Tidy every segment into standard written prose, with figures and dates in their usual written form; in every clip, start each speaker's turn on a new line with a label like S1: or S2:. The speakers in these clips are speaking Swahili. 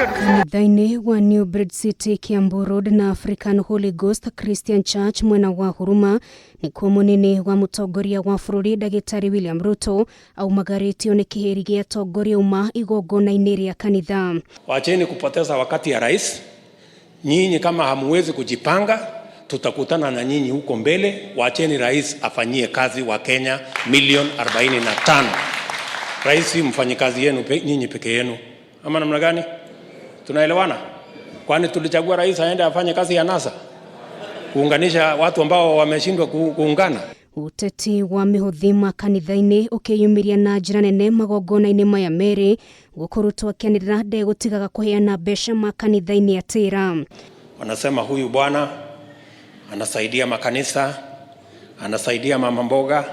S1: Kanitha-ini wa New Breed City Kiambu Road na African Holy Ghost Christian Church mwena wa Huruma nikuo munini wa mutongoria wa bururi Ndagitari William Ruto au magaretio ni kiheri gia atongoria uma igongona-ini ria kanitha.
S2: Wacheni kupoteza wakati ya rais. Nyinyi kama hamuwezi kujipanga, tutakutana na nyinyi huko mbele. Wacheni rais afanyie kazi wa Kenya milioni 45. Rais mfanyikazi yenu nyinyi peke yenu. Ama namna gani? Tunaelewana? Kwani tulichagua rais aende afanye kazi ya NASA? Kuunganisha watu ambao wameshindwa kuungana.
S1: Uteti wa mihuthi makanitha-ini ukiyumiria na njira nene magongona-ini maya meri gukorutwo akianirira ndegutigaga kuheana mbeca makanitha-ini atira.
S2: Wanasema huyu bwana anasaidia makanisa, anasaidia mama mboga,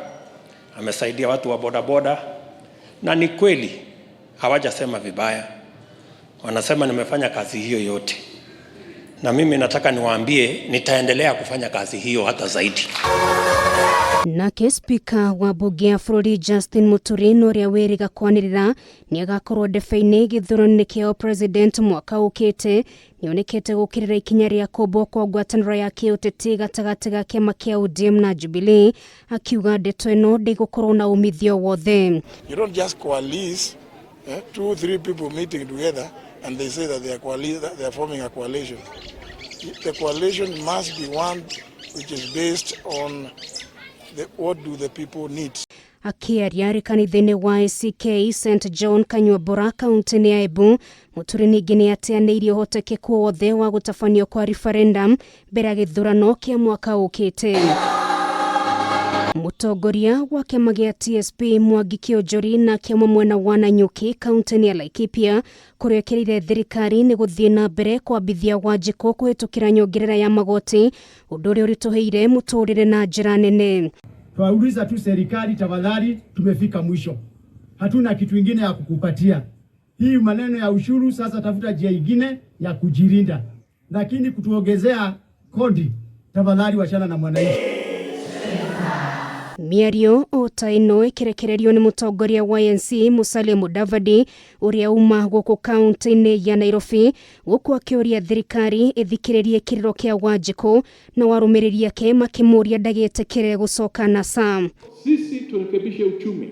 S2: amesaidia watu wa bodaboda, na ni kweli hawajasema vibaya. Wanasema nimefanya kazi hiyo yote. Na mimi nataka niwaambie nitaendelea kufanya kazi hiyo hata zaidi.
S1: Nake spika wa bunge ya bururi Justin Muturi noria weriga kwanirira ni agakorwo ndebe-ini githurano kia president mwaka ukite nionekete gukirira ikinya ria kumbo kwa ngwataniro ya kiuteti gatagati ga kiama kia ODM na Jubilee akiuga ndeto ino ndigukorwo na umithio wothe.
S3: You don't just coalesce 2-3 people meeting together and they say that they are forming a coalition. The coalition must be one which is based on what do the people need.
S1: Akierekerio kanitha-ini wa ACK St John Kanyuabora kaunti-ini ya Embu Muturi ningĩ ni ateanĩirie ũhotekeku wothe wa gũtabanio kwa referendum mbere ya githurano kia mwaka ukite. Mutongoria wa kiama gia TSP Mwangi Kĩonjori na kiama mwena wa Nanyuki kaunti-ini ya Laikipia kurekerire thirikari ni guthii na mbere kwambithia wanjiko kuhitukira nyongerera ya magoti undu uria urituheire muturire na njira nene.
S4: Twauliza tu serikali, tafadhali, tumefika mwisho. Hatuna kitu kingine ya kukupatia. Hii maneno ya ushuru sasa, tafuta njia nyingine ya kujirinda. Lakini kutuongezea kodi, tafadhali wachana na mwananchi.
S1: Miario otaino ikirekererio ni mutongoria wa ANC Musalia Mudavadi uria uma guku kaunti-ini ya Nairobi guku akioria thirikari ithikiririe kiriro kia wanjiko na warumiriria ake makimuria ndagetekere gucoka NASA.
S5: Sisi turekebishe uchumi,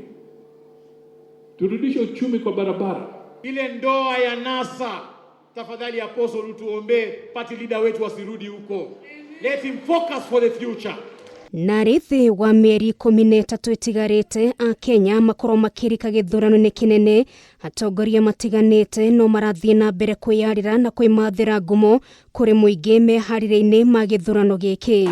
S5: turudishe uchumi kwa barabara.
S6: Ile ndoa ya NASA, tafadhali Apostle tuombe party leader wetu wasirudi huko. Let him focus for the future.
S1: Narithi wa mieri 13 itigarite a Kenya makorwo makirika githurano-ini kinene atongoria matiganite no marathie na mbere kwiyarira na kwimathira ngumo kuri muingi meharire-ini ma githurano giki.